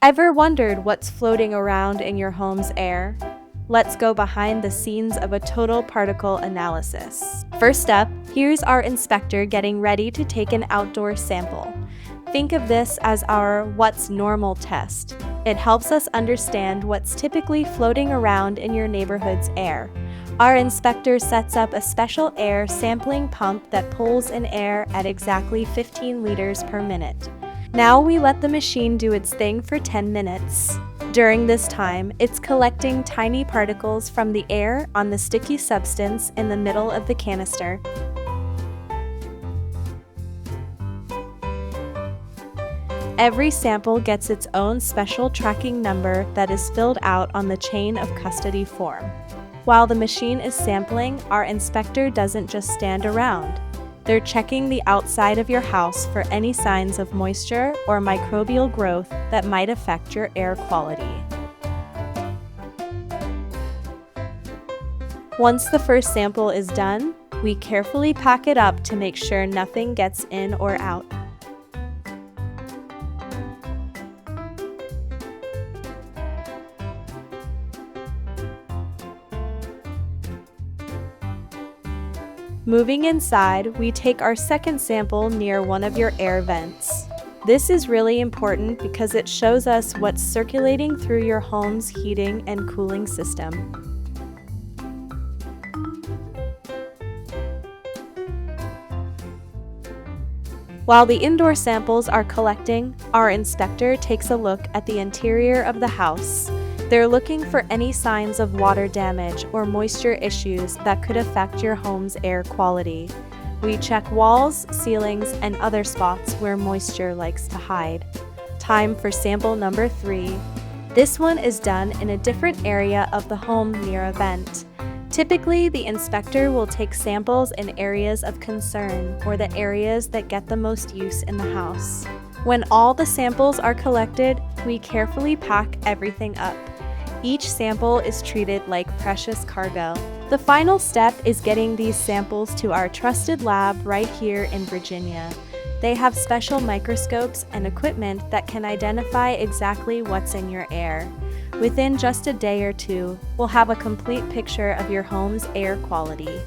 Ever wondered what's floating around in your home's air? Let's go behind the scenes of a total particle analysis. First up, here's our inspector getting ready to take an outdoor sample. Think of this as our what's normal test. It helps us understand what's typically floating around in your neighborhood's air. Our inspector sets up a special air sampling pump that pulls in air at exactly 15 liters per minute. Now we let the machine do its thing for 10 minutes. During this time, it's collecting tiny particles from the air on the sticky substance in the middle of the canister. Every sample gets its own special tracking number that is filled out on the chain of custody form. While the machine is sampling, our inspector doesn't just stand around. They're checking the outside of your house for any signs of moisture or microbial growth that might affect your air quality. Once the first sample is done, we carefully pack it up to make sure nothing gets in or out. Moving inside, we take our second sample near one of your air vents. This is really important because it shows us what's circulating through your home's heating and cooling system. While the indoor samples are collecting, our inspector takes a look at the interior of the house. They're looking for any signs of water damage or moisture issues that could affect your home's air quality. We check walls, ceilings, and other spots where moisture likes to hide. Time for sample number 3. This one is done in a different area of the home near a vent. Typically, the inspector will take samples in areas of concern or the areas that get the most use in the house. When all the samples are collected, we carefully pack everything up. Each sample is treated like precious cargo. The final step is getting these samples to our trusted lab right here in Virginia. They have special microscopes and equipment that can identify exactly what's in your air. Within just a day or two, we'll have a complete picture of your home's air quality.